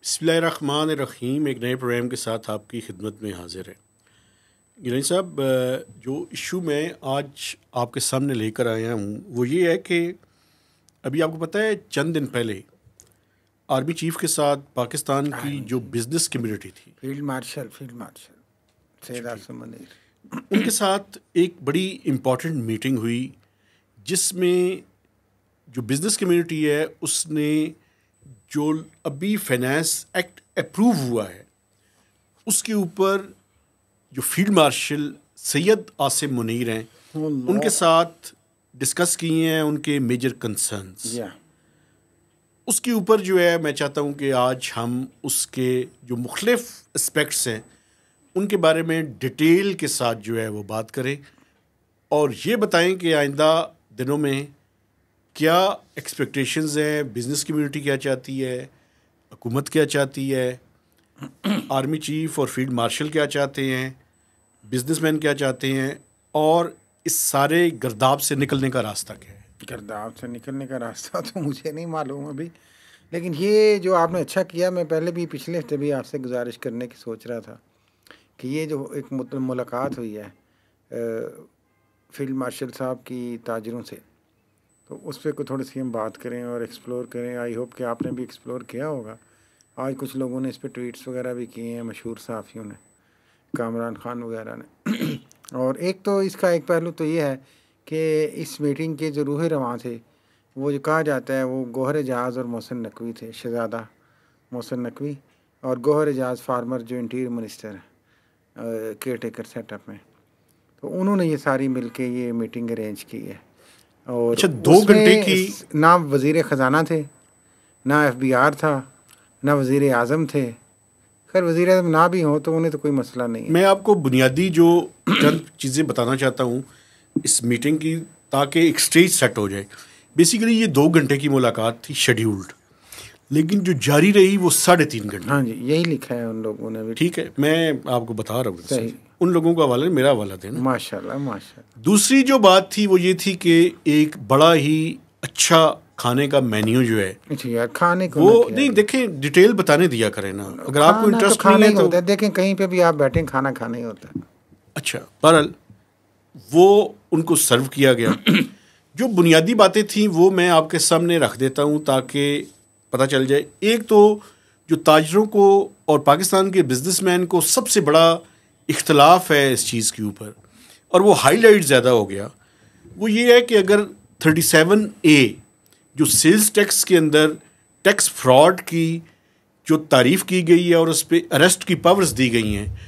बिस्मिल्लाहिर्रहमानिर्रहीम। एक नए प्रोग्राम के साथ आपकी खिदमत में हाजिर है। गिलानी साहब, जो इशू मैं आज आपके सामने लेकर आया हूँ वो ये है कि अभी आपको पता है चंद दिन पहले आर्मी चीफ के साथ पाकिस्तान की जो बिज़नेस कम्युनिटी थी, फील्ड मार्शल सैयद आसिम मुनीर, उनके साथ एक बड़ी इम्पॉर्टेंट मीटिंग हुई जिसमें जो बिज़नेस कम्युनिटी है उसने जो अभी फाइनेंस एक्ट अप्रूव हुआ है उसके ऊपर जो फील्ड मार्शल सैयद आसिम मुनीर हैं उनके साथ डिस्कस किए हैं उनके मेजर कंसर्न्स। उसके ऊपर जो है मैं चाहता हूँ कि आज हम उसके जो मुख्तलिफ एस्पेक्ट्स हैं उनके बारे में डिटेल के साथ जो है वो बात करें और ये बताएं कि आइंदा दिनों में क्या एक्सपेक्टेशंस हैं, बिज़नेस कम्युनिटी क्या चाहती है, हुकूमत क्या चाहती है, आर्मी चीफ और फील्ड मार्शल क्या चाहते हैं, बिजनेसमैन क्या चाहते हैं और इस सारे गर्दाब से निकलने का रास्ता क्या है। गर्दाब से निकलने का रास्ता तो मुझे नहीं मालूम अभी, लेकिन ये जो आपने अच्छा किया, मैं पहले भी पिछले हफ्ते भी आपसे गुजारिश करने की सोच रहा था कि ये जो एक मुलाकात हुई है फील्ड मार्शल साहब की ताजरों से, तो उस पर कोई थोड़ी सी हम बात करें और एक्सप्लोर करें। आई होप कि आपने भी एक्सप्लोर किया होगा। आज कुछ लोगों ने इस पर ट्वीट्स वगैरह भी किए हैं, मशहूर सहाफ़ियों ने, कामरान खान वगैरह ने। और एक तो इसका एक पहलू तो ये है कि इस मीटिंग के जो रूह रवां थे वो जो कहा जाता है वो गौहर एजाज़ और मोहसिन नकवी थे, शहज़ादा मोहसिन नकवी और गौहर एजाज़ फार्मर जो interior minister care taker setup में, तो उन्होंने ये सारी मिल के ये मीटिंग अरेंज की है। और अच्छा, 2 घंटे की ना वज़ीर ख़जाना थे, ना FBR था, ना वज़ीर आज़म थे। खैर वज़ीर आज़म ना भी हों तो उन्हें तो कोई मसला नहीं है। मैं आपको बुनियादी जो चंद चीज़ें बताना चाहता हूँ इस मीटिंग की, ताकि एक स्टेज सेट हो जाए। बेसिकली ये 2 घंटे की मुलाकात थी शेड्यूल्ड, लेकिन जो जारी रही वो 3.5 घंटे। हाँ जी, यही लिखा है उन लोगों ने भी। ठीक है, मैं आपको बता रहा हूँ, सही, उन लोगों का हवाला मेरा हवाला देना। माशाल्लाह माशाल्लाह। दूसरी जो बात थी वो ये थी कि एक बड़ा ही अच्छा खाने का मेन्यू जो है, अच्छा यार, खाने को वो नहीं देखें, डिटेल बताने दिया करें ना, अगर आपको इंटरेस्ट नहीं है तो होता है। देखें कहीं पे भी आप बैठें खाना खाना ही होता है। अच्छा, बहरहाल वो उनको सर्व किया गया। जो बुनियादी बातें थी वो मैं आपके सामने रख देता हूँ ताकि पता चल जाए। एक तो जो ताजरों को और पाकिस्तान के बिजनेसमैन को सबसे बड़ा इख्तलाफ है इस चीज़ के ऊपर, और वो हाईलाइट ज़्यादा हो गया, वो ये है कि अगर 37A जो सेल्स टैक्स के अंदर टैक्स फ्रॉड की जो तारीफ़ की गई है और उस पर अरेस्ट की पावर्स दी गई हैं,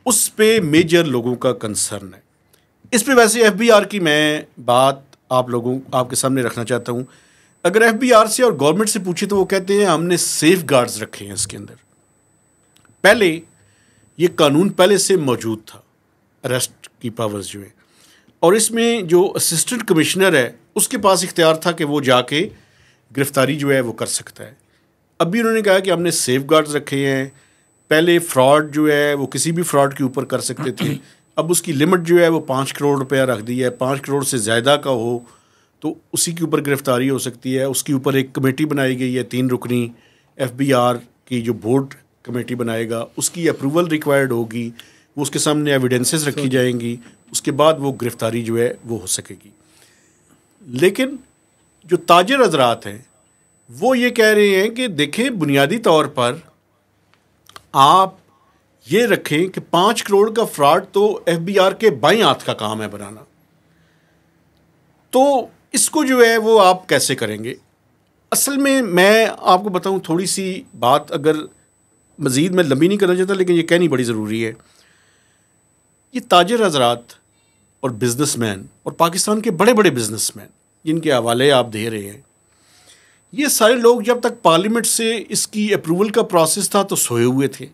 उस पे मेजर लोगों का कंसर्न है। इस पे वैसे FBR की मैं बात आपके सामने रखना चाहता हूँ। अगर FBR से और गवर्नमेंट से पूछे तो वो कहते हैं हमने सेफ गार्ड्स रखे हैं इसके अंदर। पहले ये कानून पहले से मौजूद था, अरेस्ट की पावर्स जो है, और इसमें जो असिस्टेंट कमिश्नर है उसके पास इख्तियार था कि वो जाके गिरफ्तारी जो है वो कर सकता है। अभी उन्होंने कहा कि हमने सेफ गार्ड्स रखे हैं। पहले फ्रॉड जो है वो किसी भी फ्रॉड के ऊपर कर सकते थे, अब उसकी लिमिट जो है वो 5 करोड़ रुपया रख दी है। 5 करोड़ से ज़्यादा का हो तो उसी के ऊपर गिरफ्तारी हो सकती है। उसके ऊपर एक कमेटी बनाई गई है 3 रुकनी, FBR की जो बोर्ड कमेटी बनाएगा, उसकी अप्रूवल रिक्वायर्ड होगी, वो उसके सामने एविडेंसेस रखी जाएंगी, उसके बाद वो गिरफ्तारी जो है वो हो सकेगी। लेकिन जो ताजिर हजरात हैं वो ये कह रहे हैं कि देखें, बुनियादी तौर पर आप ये रखें कि 5 करोड़ का फ्रॉड तो FBR के बाईं हाथ का काम है बनाना, तो इसको जो है वो आप कैसे करेंगे। असल में मैं आपको बताऊं, थोड़ी सी बात अगर मज़ीद मैं लंबी नहीं करना चाहता लेकिन ये कहनी बड़ी ज़रूरी है। ये ताजिर हजरात और बिजनेसमैन और पाकिस्तान के बड़े बड़े बिजनेसमैन जिनके हवाले आप दे रहे हैं, ये सारे लोग जब तक पार्लियामेंट से इसकी अप्रूवल का प्रोसेस था तो सोए हुए थे।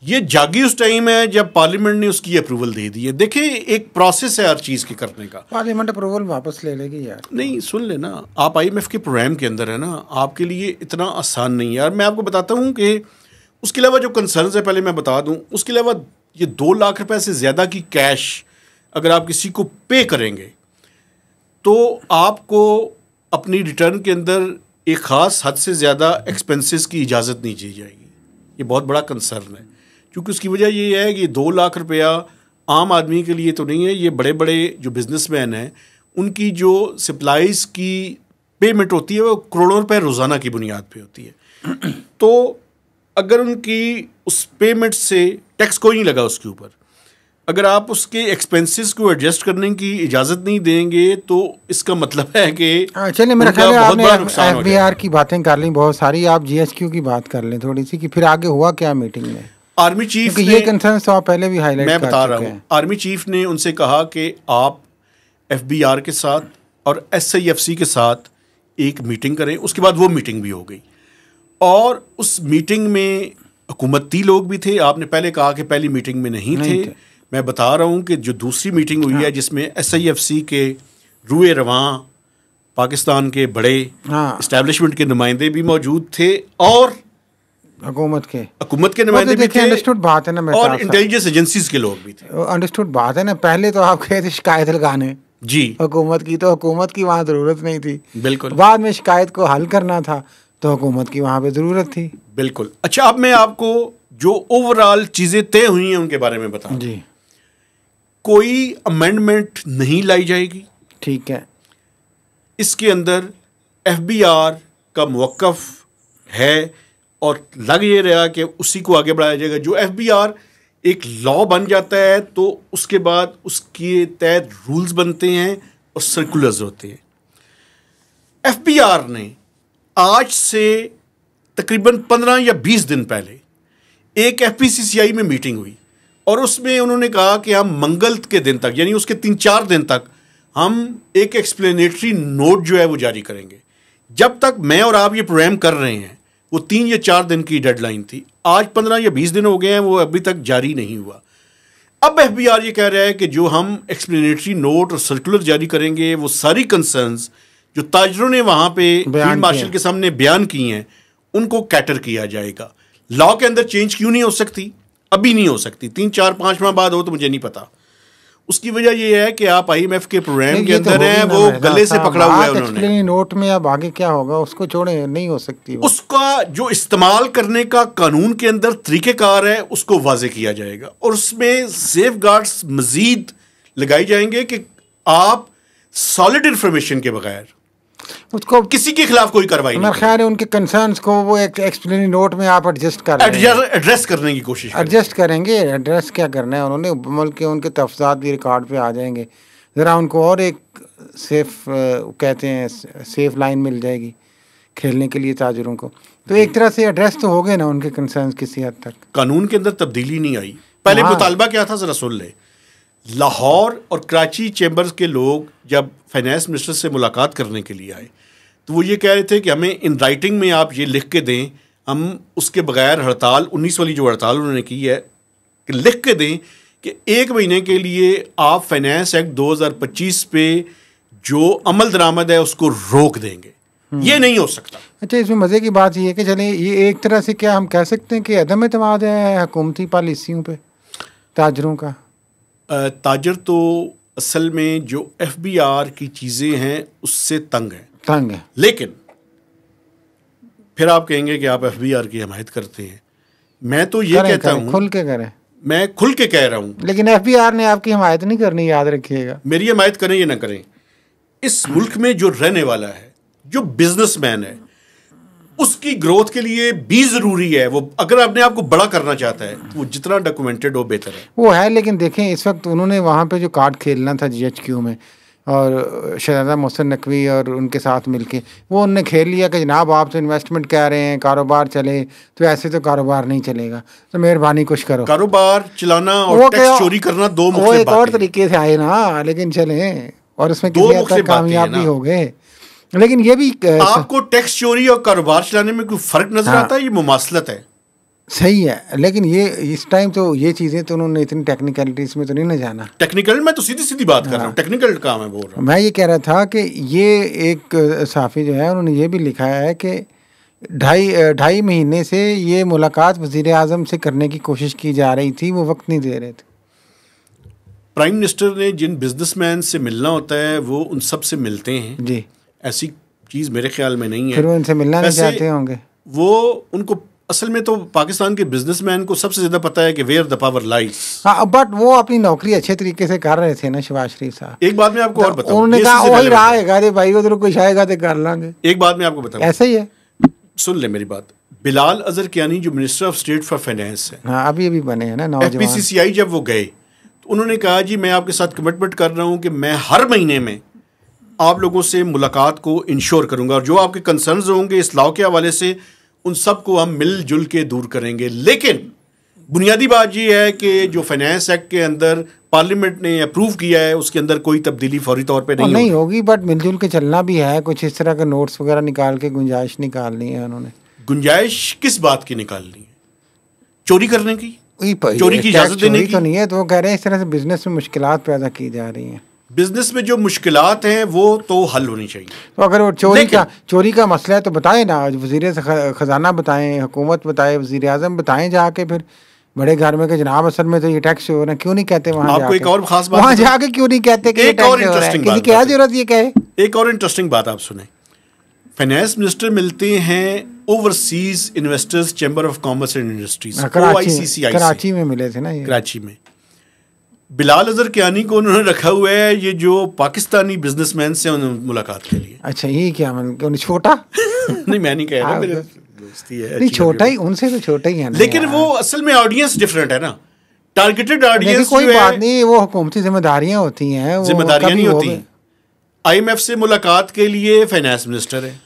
ये जागी उस टाइम है जब पार्लियामेंट ने उसकी अप्रूवल दे दी है। देखिए, एक प्रोसेस है हर चीज़ के करने का। पार्लियामेंट अप्रूवल वापस ले लेगी यार। नहीं, सुन लेना, आप IMF के प्रोग्राम के अंदर है ना, आपके लिए इतना आसान नहीं है यार। मैं आपको बताता हूँ कि उसके अलावा जो कंसर्न्स है पहले मैं बता दूँ। उसके अलावा ये 2 लाख रुपए से ज़्यादा की कैश अगर आप किसी को पे करेंगे तो आपको अपनी रिटर्न के अंदर एक ख़ास हद से ज़्यादा एक्सपेंसेस की इजाज़त नहीं दी जाएगी। ये बहुत बड़ा कंसर्न है, क्योंकि उसकी वजह ये है कि 2 लाख रुपया आम आदमी के लिए तो नहीं है, ये बड़े बड़े जो बिजनेसमैन हैं उनकी जो सप्लाईज़ की पेमेंट होती है वो करोड़ों रुपए रोज़ाना की बुनियाद पे होती है। तो अगर उनकी उस पेमेंट से टैक्स कोई नहीं लगा उसके ऊपर, अगर आप उसके एक्सपेंसेस को एडजस्ट करने की इजाज़त नहीं देंगे तो इसका मतलब है कि चलिए, मेरा ख्याल है आपने एफबीआर की बातें कर ली बहुत सारी, आप जीएचक्यू की बात कर लें थोड़ी सी कि फिर आगे हुआ क्या मीटिंग में। आर्मी चीफ ने, ये कंसर्न तो आप पहले भी हाईलाइट मैं बता रहा हूँ, आर्मी चीफ ने उनसे कहा कि आप एफबीआर के साथ और एसआईएफसी के साथ एक मीटिंग करें। उसके बाद वो मीटिंग भी हो गई और उस मीटिंग में हुकूमती लोग भी थे। आपने पहले कहा कि पहली मीटिंग में नहीं थे। मैं बता रहा हूँ कि जो दूसरी मीटिंग हुई है जिसमें एसआईएफसी के रूए रवां पाकिस्तान के बड़े इस्टेब्लिशमेंट के नुमाइंदे भी मौजूद थे और हुकूमत के नुमाइंदे भी थे। अंडरस्टूड बात है ना, और इंटेलिजेंस एजेंसीज के लोग भी थे। अंडरस्टूड बात है ना, पहले तो आप गए थे शिकायत लगाने जी हुकूमत की, तो हुकूमत की वहाँ ज़रूरत नहीं थी। बिल्कुल। बाद में शिकायत को हल करना था तो हुकूमत की वहाँ पे ज़रूरत थी। बिल्कुल। अच्छा, अब मैं आपको जो ओवरऑल चीज़ें तय हुई हैं उनके बारे में बताऊं जी। कोई अमेंडमेंट नहीं लाई जाएगी, ठीक है। इसके अंदर एफबीआर का मौक़िफ़ है और लग ये रहा कि उसी को आगे बढ़ाया जाएगा। जो एफबीआर एक लॉ बन जाता है तो उसके बाद उसके तहत रूल्स बनते हैं और सर्कुलर्स होते हैं। एफबीआर ने आज से तकरीबन 15 या 20 दिन पहले एक एफपीसीसीआई में मीटिंग हुई और उसमें उन्होंने कहा कि हम मंगल के दिन तक, यानी उसके 3-4 दिन तक, हम एक एक्सप्लेनेटरी नोट जो है वो जारी करेंगे। जब तक मैं और आप ये प्रोग्राम कर रहे हैं वो 3 या 4 दिन की डेडलाइन थी। आज 15 या 20 दिन हो गए हैं, वो अभी तक जारी नहीं हुआ। अब एफबीआर ये कह रहा है कि जो हम एक्सप्लेनेटरी नोट और सर्कुलर जारी करेंगे वो सारी कंसर्न्स जो ताजरों ने वहाँ पे फील्ड मार्शल के सामने बयान की हैं उनको कैटर किया जाएगा। लॉ के अंदर चेंज क्यों नहीं हो सकती? अभी नहीं हो सकती, 3-4-5 माह बाद हो तो मुझे नहीं पता। उसकी वजह यह है कि आप आईएमएफ के प्रोग्राम के अंदर हैं, वो गले से पकड़ा हुआ है उन्होंने। नोट में अब आगे क्या होगा उसको छोड़े, नहीं हो सकती। उसका जो इस्तेमाल करने का कानून के अंदर तरीक़ेकार है उसको वाजे किया जाएगा और उसमें सेफगार्ड्स मजीद लगाई जाएंगे कि आप सॉलिड इंफॉर्मेशन के बगैर उसको किसी के खिलाफ कोई कार्रवाई नहीं। मेरा ख्याल है उनके कंसर्न्स को वो एक एक्सप्लेनरी नोट में आप एडजस्ट कर एड्रेस करने की कोशिश एडजस्ट करेंगे। एड्रेस क्या करना है उन्होंने, मुल्क के उनके तफसात भी रिकॉर्ड पे आ जाएंगे। ज़रा उनको और एक सेफ कहते हैं सेफ लाइन मिल जाएगी खेलने के लिए ताजरों को। तो एक तरह से एड्रेस तो हो गए ना उनके कंसर्न्स किसी हद तक। कानून के अंदर तब्दीली नहीं आई। पहले मुतालबा क्या था ज़रा सुन ले। लाहौर और कराची चैम्बर्स के लोग जब फाइनेंस मिनिस्टर से मुलाकात करने के लिए आए तो वो ये कह रहे थे कि हमें इन राइटिंग में आप ये लिख के दें, हम उसके बगैर हड़ताल 19 वाली जो हड़ताल उन्होंने की है कि लिख के दें कि 1 महीने के लिए आप फाइनेंस एक्ट 2025 पे जो अमल दरामद है उसको रोक देंगे। ये नहीं हो सकता। अच्छा, इसमें मज़े की बात ये है कि चले ये एक तरह से क्या हम कह सकते हैं कि अदम एतमाद है हुकूमती पॉलिसियों पे ताजरों का। ताजर तो असल में जो एफबीआर की चीज़ें हैं उससे तंग है। लेकिन फिर आप कहेंगे कि आप एफबीआर की हमायत करते हैं। मैं तो ये कहता हूँ खुल के करें, मैं खुल के कह रहा हूँ। लेकिन एफबीआर ने आपकी हमायत नहीं करनी, याद रखिएगा। मेरी हमायत करें या ना करें, इस मुल्क में जो रहने वाला है, जो बिजनेसमैन है, उसकी ग्रोथ के लिए भी ज़रूरी है। वो अगर अपने आप को बड़ा करना चाहता है तो वो जितना डॉक्यूमेंटेड हो बेहतर है। वो है, लेकिन देखें इस वक्त उन्होंने वहाँ पे जो कार्ड खेलना था जीएचक्यू में और शहजादा मोहसिन नकवी और उनके साथ मिलके वो उन्होंने खेल लिया कि जनाब आप तो इन्वेस्टमेंट कह रहे हैं, कारोबार चले, तो ऐसे तो कारोबार नहीं चलेगा, तो मेहरबानी कुछ करो। कारोबार चलाना और टैक्स चोरी करना दो मुख्तलिफ बातें, वो एक और तरीके से आए ना, लेकिन चले और उसमें किसी हद तक कामयाब भी हो गए। लेकिन ये भी आपको टैक्स चोरी और कारोबार चलाने में कोई फर्क नजर आता है? ये मुमासलत है, सही है। लेकिन ये इस टाइम तो ये चीज़ें तो उन्होंने इतनी टेक्निकलिटीज में तो नहीं ना जाना। टेक्निकल मैं तो सीधी सीधी बात कर रहा हूँ, टेक्निकल काम है बोल रहा हूँ। मैं ये कह रहा था कि ये एक साफ़ी जो है उन्होंने ये भी लिखा है कि 2.5 महीने से ये मुलाकात वज़ीर आज़म से करने की कोशिश की जा रही थी, वो वक्त नहीं दे रहे थे। प्राइम मिनिस्टर ने जिन बिजनेसमैन से मिलना होता है वो उन सब से मिलते हैं जी। ऐसी चीज़ मेरे ख्याल में नहीं है। फिर वो इनसे मिलना नहीं वैसे चाहते होंगे। वो उनको असल में तो पाकिस्तान के बिजनेसमैन को सबसे ज़्यादा पता है कि वेयर द पावर लाइज। हाँ, बट वो अपनी नौकरी अच्छे तरीके से कर रहे थे ना शहबाज शरीफ साहब। एक बात मैं आपको और बताऊं, उन्होंने ये कहा इससे वही relevant है। रहेगा, अरे भाई उधर कुछ आएगा तो कर लांगे। एक बात मैं आपको बताऊं, ऐसा ही है। सुन ले मेरी बात। बिलाल अजहर कियानी जो minister of state for finance है, हाँ, अभी बने हैं ना नौजवान। FPCCI जब वो गए तो उन्होंने कहा जी मैं आपके साथ कमिटमेंट कर रहा हूं कि मैं हर महीने में आप लोगों से मुलाकात को इंश्योर करूंगा और जो आपके कंसर्न्स होंगे इस लॉ के हवाले से उन सब को हम मिलजुल के दूर करेंगे। लेकिन बुनियादी बात ये है कि जो फाइनेंस एक्ट के अंदर पार्लियामेंट ने अप्रूव किया है उसके अंदर कोई तब्दीली फौरी तौर पे नहीं होगी, बट मिलजुल के चलना भी है। कुछ इस तरह के नोट्स वगैरह निकाल के गुंजाइश निकालनी है उन्होंने। गुंजाइश किस बात की निकालनी है? चोरी करने की? चोरी की टैक्स इजाजत देने चोरी की? तो नहीं है, तो वो कह रहे हैं इस तरह से बिजनेस में मुश्किलात पैदा की जा रही हैं। बिजनेस में जो मुश्किलात हैं वो तो हल होनी चाहिए। तो अगर वो चोरी का मसला है तो बताएं ना, वज़ीर ख़जाना बताएं, हुकूमत बताए, वज़ीर आज़म बताएं जाके। फिर बड़े घर में के जनाब असल में तो ये टैक्स हो रहा है, क्यों नहीं कहते वहाँ आपको एक और खास बात वहाँ जाके क्यों नहीं कहते कि एक और इंटरेस्टिंग बात, क्या जरूरत ये कहे। एक और इंटरेस्टिंग बात आप सुने। फाइनेंस मिनिस्टर मिलते हैं overseas investors chamber of commerce and industries, OICCI, Karachi में मिले थे ना ये। कराची में बिलाल अजहर कियानी को उन्होंने रखा हुआ है ये जो पाकिस्तानी बिजनेसमैन से मुलाकात के लिए। अच्छा, ये क्या मतलब छोटा? नहीं मैं नहीं कह रहा, मेरे दोस्ती है। नहीं, छोटा ही, उनसे तो छोटा ही है ना। लेकिन वो असल में ऑडियंस डिफरेंट है ना, टारगेटेड ऑडियंस। कोई बात नहीं, वो हुकूमती जिम्मेदारियां होती हैं। जिम्मेदारियां नहीं होती। IMF से मुलाकात के लिए फाइनेंस मिनिस्टर है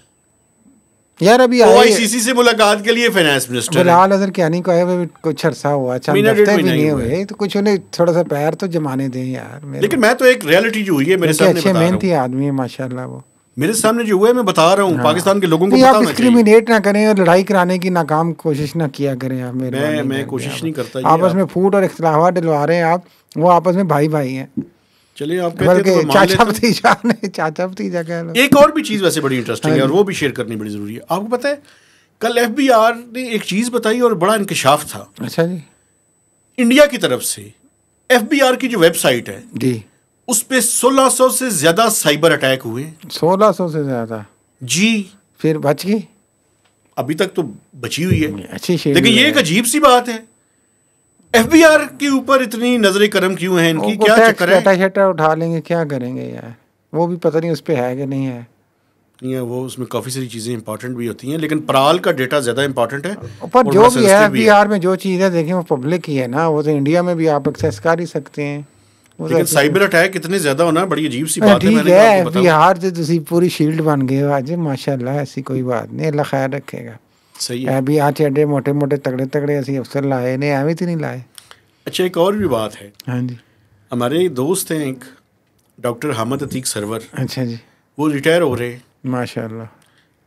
यार, अभी OICC से मुलाकात के लिए फाइनेंस मिनिस्टर बिलाल अजहर कियानी को आए हुए कुछ अरसा हुआ, चंद हफ्ते भी नहीं हुए, तो कुछ उन्हें थोड़ा सा पैर तो जमाने दें यार। लेकिन मैं तो एक रियलिटी जो हुई है मेरे सामने अच्छे मेहनती आदमी है माशाल्लाह। वो मेरे सामने जो हुआ है मैं बता रहा हूँ। पाकिस्तान के लोगों को आप डिस्क्रिमिनेट ना करें और लड़ाई कराने की नाकाम कोशिश ना किया करें आप। मैं कोशिश नहीं करता। आपस में फूट और इख्तिलाफात डलवा रहे हैं आप, वो आपस में भाई भाई हैं। चलिए आप कहते हैं तो चाचा भतीजा नहीं, चाचा भतीजा कह लो। एक और भी चीज़ वैसे बड़ी इंटरेस्टिंग है और वो भी शेयर करनी बड़ी ज़रूरी है। आपको पता है कल FBR ने एक चीज़ बताई और बड़ा इंकशाफ था। अच्छा जी। इंडिया की तरफ से FBR की जो वेबसाइट है जी, उस पे 1600 से ज्यादा साइबर अटैक हुए। 1600 से ज्यादा? जी। फिर बच गई? अभी तक तो बची हुई है। अच्छी शेर। लेकिन ये एक अजीब सी बात है, FBR के ऊपर इतनी नजर करम क्यों है इनकी? क्या चक्कर है? डाटा उठा लेंगे, क्या करेंगे यार? वो भी पता नहीं उस पे है कि नहीं है। वो उसमें काफ़ी सारी चीज़ें इंपॉर्टेंट भी होती हैं, लेकिन पराल का डेटा ज़्यादा इंपॉर्टेंट है। पर जो भी है FBR में जो चीज़ है देखें वो पब्लिक ही है ना, वो तो इंडिया में भी आप एक्सेस कर ही सकते हैं। लेकिन साइबर अटैक इतने ज़्यादा होना बड़ी अजीब सी बात है। ठीक है, FBR से तुसी पूरी शील्ड बन गए हो आज माशाल्लाह, ऐसी कोई बात नहीं, अल्लाह खैर रखेगा। सही है। FBR चेडे मोटे मोटे तगड़े तगड़े ऐसे अफसर लाए ने, एवं तो नहीं लाए। अच्छा, एक और भी बात है। हाँ जी। हमारे दोस्त हैं एक डॉक्टर हामिद अतीक सरवर। अच्छा जी। वो रिटायर हो रहे माशाल्लाह।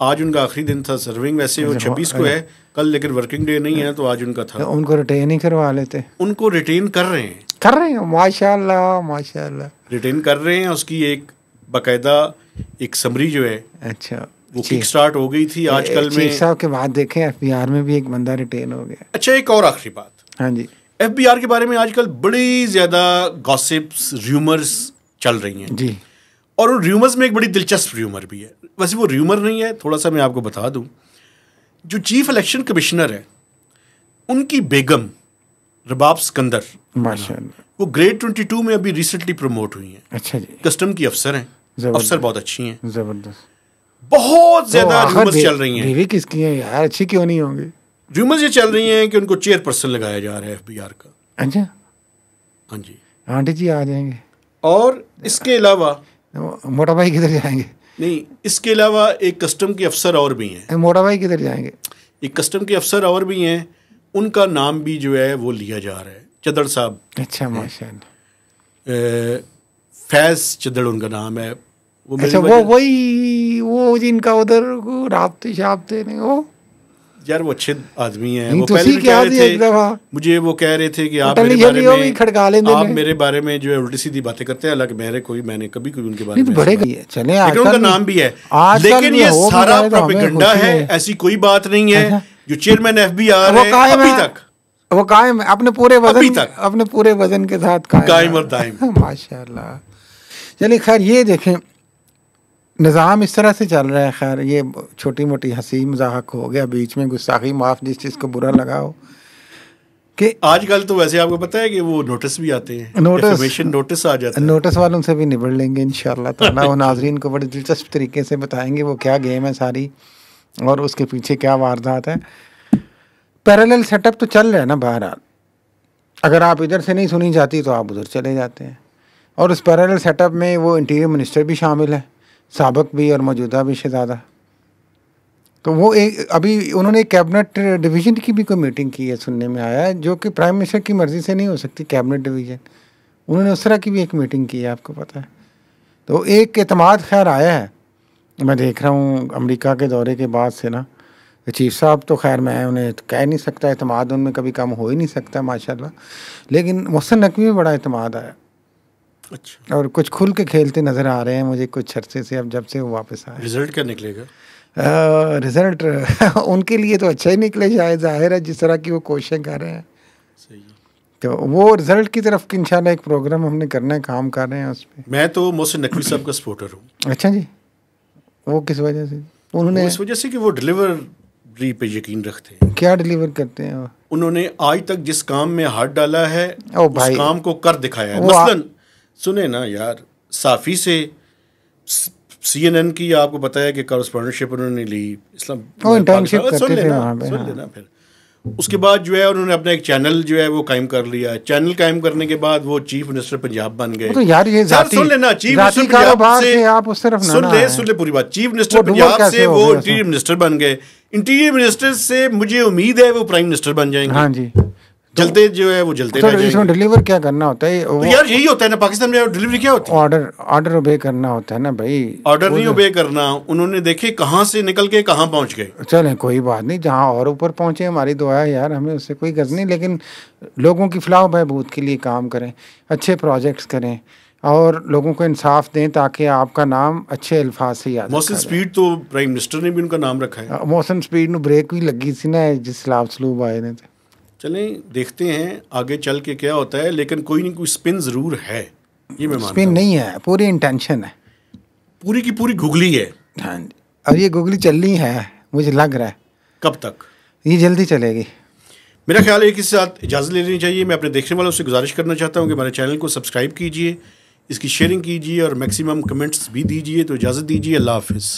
आज उनका आखिरी दिन था सर्विंग। वैसे वो 26 को है कल, लेकिन वर्किंग डे नहीं है तो आज उनका था। उनको रिटेन ही करवा लेते। उनको रिटेन कर रहे हैं माशाल्लाह माशाल्लाह, रिटेन कर रहे हैं। उसकी एक बाकायदा एक समरी जो है, अच्छा, वो किक स्टार्ट हो गई थी आजकल में। साहब के बाद देखें FBR में भी एक बंदा रिटेन हो गया। अच्छा, एक और आखिरी बात। हाँ जी। FBR के बारे में आजकल बड़ी ज़्यादा गॉसिप्स, र्यूमर्स चल रही हैं जी, और उन र्यूमर्स में एक बड़ी दिलचस्प र्यूमर भी है। वैसे वो र्यूमर नहीं है, थोड़ा सा मैं आपको बता दूं। जो चीफ इलेक्शन कमिश्नर है उनकी बेगम रबाब सिकंदर माशाल्लाह, वो ग्रेड 22 में अभी रिसेंटली प्रमोट हुई हैं। अच्छा जी। कस्टम की अफसर हैं, अफसर बहुत अच्छी हैं, जबरदस्त। बहुत ज्यादा र्यूमर्स चल रही हैं। बीवी किसकी है यार, अच्छी क्यों नहीं होंगी? र्यूमर्स ये चल रही हैं कि उनको चेयरपर्सन लगाया जा रहा है FBR का। अच्छा, हाँ जी, आंटी जी आ जाएंगे। और इसके अलावा मोटा भाई किधर जाएंगे? नहीं, इसके अलावा एक कस्टम के अफसर और भी हैं। मोटा भाई किधर जाएंगे? एक कस्टम के अफसर और भी हैं, उनका नाम भी जो है वो लिया जा रहा है। चदड़ साहब। अच्छा, माशाल्लाह। फैज चदड़ उनका नाम है। वो अच्छा, वो जिनका उधर राब्ते शाब्ते ने वो यार वो अच्छे आदमी हैं। वो पहले भी कह रहे थे मुझे, वो कह रहे थे कि आप मेरे बारे में जो है उल्टी सीधी बातें करते हैं, हालांकि मैंने कभी उनके बारे में बड़े चले, उनका नाम भी है, लेकिन ये सारा प्रोपेगेंडा है। ऐसी कोई बात नहीं है। जो चेयरमैन FBR है अभी तक वो कायम अपने पूरे वजन के साथ कायम और दायम। माशाल्लाह। चलिए खैर, ये देखें निज़ाम इस तरह से चल रहा है। खैर ये छोटी मोटी हंसी मजाक हो गया, बीच में गुस्ताखी माफ़, जिस चीज़ को बुरा लगा हो। कि आजकल तो वैसे आपको पता है कि वो नोटिस भी आते हैं, नोटिस आ जाता है। नोटिस वालों से भी निबड़ लेंगे इंशाल्लाह ताला। वो नाजरीन को बड़े दिलचस्प तरीके से बताएंगे वो क्या गेम है सारी और उसके पीछे क्या वारदात है। पैरेलल सेटअप तो चल रहा है ना बहरहाल। अगर आप इधर से नहीं सुनी जाती तो आप उधर चले जाते हैं, और उस पैरेलल सेटअप में वो इंटीरियर मिनिस्टर भी शामिल है, साबिक भी और मौजूदा भी शहज़ादा। तो वो एक अभी उन्होंने कैबिनेट डिवीज़न की भी कोई मीटिंग की है, सुनने में आया है, जो कि प्राइम मिनिस्टर की मर्ज़ी से नहीं हो सकती कैबिनेट डिवीज़न। उन्होंने उस तरह की भी एक मीटिंग की है, आपको पता है। तो एक एतमाद खैर आया है, मैं देख रहा हूँ अमेरिका के दौरे के बाद से ना। चीफ साहब तो खैर मैं उन्हें तो कह नहीं सकता, एतमाद उनमें कभी कम हो ही नहीं सकता माशाल्लाह, लेकिन मोहसिन नकवी में बड़ा एतमाद आया। अच्छा। और कुछ खुल के खेलते नज़र आ रहे हैं मुझे कुछ अरसे से, अब जब से वो वापस आए। रिजल्ट क्या निकलेगा? रिजल्ट उनके लिए तो अच्छा ही निकले शायद, जाहिर है जिस तरह की वो कोशिशें कर रहे हैं। सही है। तो वो रिजल्ट की तरफ इंशाल्लाह एक प्रोग्राम हमने करना है, काम कर रहे हैं उस पर। मैं तो मोहसिन नकवी साहब का सपोर्टर हूँ। अच्छा जी, वो किस वजह से? उन्होंने इस वजह से कि वो डिलीवरी पे यकीन रखते हैं। क्या डिलीवर करते हैं वो? उन्होंने आज तक जिस काम में हाथ डाला है ओ उस भाई, काम को कर दिखाया है। वो मसलन सुने ना यार, साफ़ी से CNN की आपको पता है कि कॉरेस्पॉन्डेंटशिप उन्होंने ली, इस्लाम वो इंटर्नशिप करते सुन थे लेना वहाँ पे, सुन हाँ। लेना। फिर उसके बाद जो है उन्होंने अपना एक चैनल जो है वो कायम कर लिया। चैनल कायम करने के बाद वो चीफ मिनिस्टर पंजाब बन गए। तो यार ये जाती सुन लेना, चीफ जाती मिनिस्टर कारोबार पंजाब से आप उस तरफ ना सुन ना ले आए। सुन ले पूरी बात। चीफ मिनिस्टर वो डुबो पंजाब कैसे से हो वो गया इंटीरियर मिनिस्टर बन गए। इंटीरियर मिनिस्टर से मुझे उम्मीद है वो प्राइम मिनिस्टर बन जाएंगे। हाँ जी, जलते जो है वो जलते तो रह इसमें जाएंगे। डिलीवर क्या करना होता है? तो यार यही होता है ना पाकिस्तान में, डिलीवरी क्या होती है? ऑर्डर ओबे करना होता है ना भाई। ऑर्डर नहीं ओबे करना। उन्होंने देखे कहाँ से निकल के कहाँ पहुँच गए। चलें कोई बात नहीं, जहाँ और ऊपर पहुँचे हमारी दुआ है यार, हमें उससे कोई गर्ज नहीं, लेकिन लोगों की फलाह बहबूद के लिए काम करें, अच्छे प्रोजेक्ट्स करें और लोगों को इंसाफ दें ताकि आपका नाम अच्छे अल्फाज से याद मोहसिन स्पीड तो प्राइम मिनिस्टर ने भी उनका नाम रखा है। मोहसिन स्पीड ਨੂੰ ब्रेक भी लगी सी ना जिस सलाब सलूब आए ने। चलें देखते हैं आगे चल के क्या होता है, लेकिन कोई नहीं कोई स्पिन ज़रूर है, ये मैं मानता स्पिन हूँ। नहीं है, पूरी इंटेंशन है, पूरी की पूरी गुगली है। हाँ जी, और ये गुगली चल रही है, मुझे लग रहा है। कब तक? ये जल्दी चलेगी मेरा ख्याल है कि इसके साथ इजाज़त ले लेनी चाहिए। मैं अपने देखने वालों से गुजारिश करना चाहता हूँ कि हमारे चैनल को सब्सक्राइब कीजिए, इसकी शेयरिंग कीजिए और मैक्सिमम कमेंट्स भी दीजिए। तो इजाज़त दीजिए, अल्लाह हाफ़िज़।